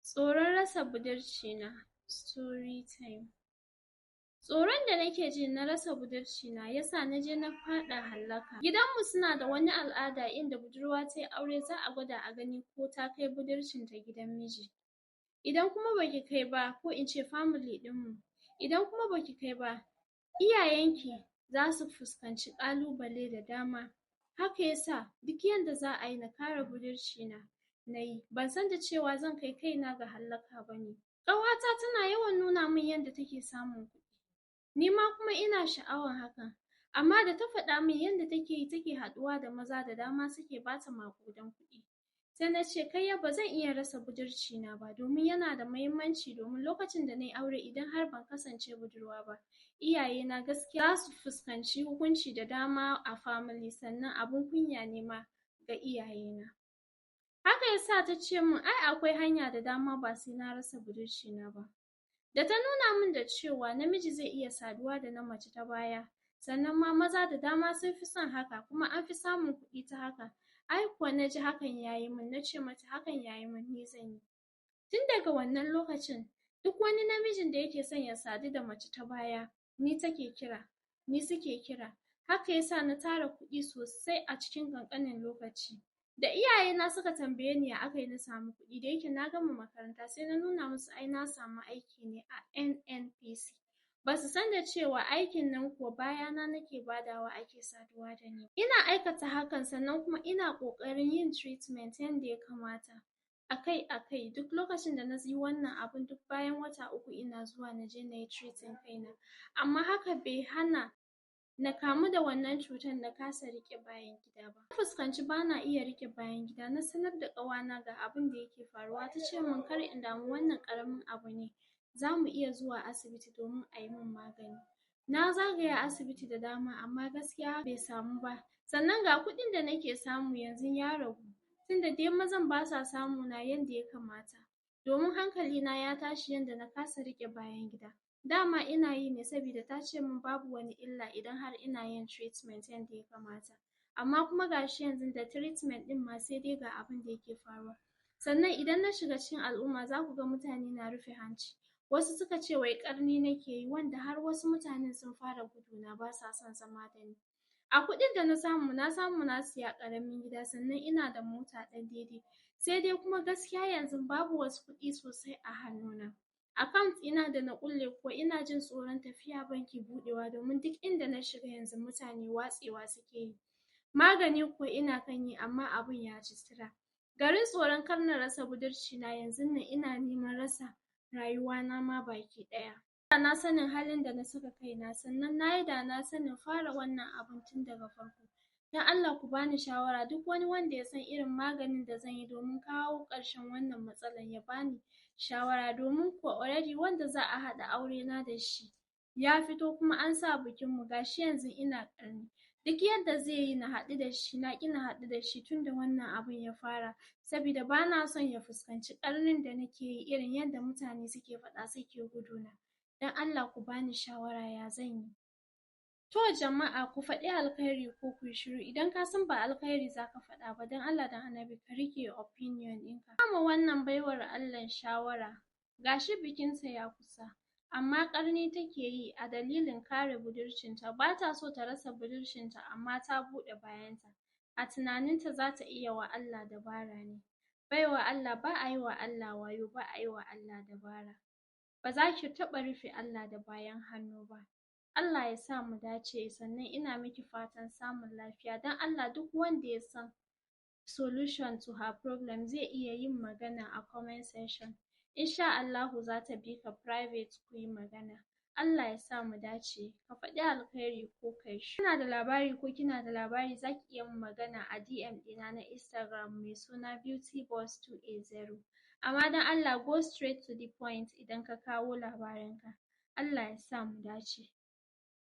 Tsoron rasa budurcina story time. Tsoron da nake ji na rasa budurcina yasa naje na faɗa hallaka. Gidanmu suna da wani al'ada inda budurwa tayi aure za a gwada a gani ko ta kai budurcinta gidan miji. Idan kuma baki kai ba, ko in ce family ɗinmu, idan kuma baki kai ba, iyayenki za su fuskanci ƙalubale da dama. Haka yasa duk yanda za a yi na kare budurcina nayi. Ban san da cewa zan kai kaina ga hallaka bane. Ƙawata tana yawan nuna min yanda take samun kuɗi. Ni ma kuma ina sha'awan hakan. Amma da ta faɗa min yanda take yi take haɗuwa da maza da dama suke bata maƙudan kuɗi. Sai na ce kayya ba zan iya rasa budurcina ba domin yana da muhimmanci, domin lokacin da nayi aure idan har ban kasance budurwa ba, iyayena gaskiya za su fuskanci hukunci da dama a family, sannan abun kunya ne ma ga iyayena. Haka yasa ta ce min ai akwai hanya da dama ba sai na rasa budurcina ba. Da ta nuna min da cewa namiji zai iya saduwa da na mace ta baya, sannan ma maza da dama sun fi son haka kuma an fi samun kuɗi ta haka. Ai kuwa na ji hakan yayi min, na ce mata hakan yayi min, ni zan yi. Tun daga wannan lokacin duk wani namijin da yake son ya sadu da mace ta baya, ni take kira, ni suke kira. Haka yasa na tara kuɗi sosai a cikin ƙanƙanin lokaci. Da iyayena suka tambaye ni ya aka yi na samu kuɗi, da yake na gama makaranta, sai na nuna musu ai na samu aiki ne a NNPC. Ba su san da cewa aikin nan kuwa bayana nake badawa ake saduwa da ni. Ina aikata hakan, sannan kuma ina ƙoƙarin yin treatment yanda ya kamata. Akai-akai duk lokacin da na yi wannan abun, duk bayan wata 3 ina zuwa na je na yi treating kaina. Amma haka bai hana na kamu da wannan cutar na kasa riƙe bayan gida ba. Na fuskanci bana iya riƙe bayan gida, na sanar da ƙawana ga abin da yake faruwa. Ta ce min kar in damu, wannan ƙaramin abu ne, za mu iya zuwa asibiti domin a yi min magani. Na zagaya asibiti da dama amma gaskiya bai samu ba. Sannan ga kuɗin da nake samu yanzu ya ragu, tunda dai mazan ba sa samu na yanda ya kamata. Domin hankalina ya tashi yanda na kasa riƙe bayan gida. Dama ina yi ne saboda ta ce min babu wani illa idan har ina yin treatment yanda ya kamata. Amma kuma gashi yanzu da treatment ɗin ma sai dai ga abin da yake faruwa. Sannan idan na shiga cikin al'umma za ku ga mutane na rufe hanci. Wasu suka ce wai ƙarni nake yi, wanda har wasu mutanen sun fara guduna ba sa son zama da ni. A kuɗin da na samu na siya ƙaramin gida, sannan ina da mota ɗan daidai. Sai dai kuma gaskiya yanzu babu wasu kuɗi sosai a hannuna. Account ina da na kulle kuwa ina jin tsoron tafiya banki buɗewa, domin duk inda na shiga yanzu mutane watsewa suke yi. Magani kuwa ina kan yi amma abun ya ci tura. Garin tsoron kar na rasa budurcina, yanzu nan ina neman rasa rayuwana ma baki ɗaya. Na sanin halin da na saka kaina, sannan na yi da na sanin fara wannan abun tun daga farko. Don Allah ku bani shawara, duk wani wanda ya san irin maganin da zan yi domin kawo ƙarshen wannan matsalar ya bani shawara, domin kuwa already wanda za a haɗa aurena da shi ya fito kuma an sa bikinmu, gashi yanzu ina ƙarni. Duk yadda zai yi na haɗu da shi, na ƙi na haɗu da shi tun da wannan abun ya fara, saboda ba na son ya fuskanci ƙarnin da nake yi irin yadda mutane suke faɗa suke guduna. Don Allah ku bani shawara ya zan yi. To jama'a, ku faɗi alkhairi ko ku yi shiru. Idan ka san ba alkhairi za ka faɗa ba, don Allah don Annabi ka riƙe opinion ɗinka. Kama wannan baiwar Allah shawara, gashi bikinta ya kusa, amma ƙarni take yi a dalilin kare budurcinta. Ba ta so ta rasa budurcinta amma ta buɗe bayanta. A tunaninta za ta iya wa Allah dabara ne. Baiwa Allah, ba a yi wa Allah wayo, ba a yi wa Allah dabara. Ba za ki taɓa rufe Allah da bayan hannu ba. Allah ya sa mu dace, sannan ina miki fatan samun lafiya. Don Allah duk wanda ya san solution to her problem zai iya yin magana a comment section. Insha Allahu za ta bi ka private ku yi magana. Allah ya sa mu dace. Ka faɗi alkhairi ko kai shi. Kina da labari ko kina da labari, za ki iya min magana a DM ɗina na Instagram mai suna beautyboss280. Amma don Allah go straight to the point idan ka kawo labarinka. Allah ya sa mu dace.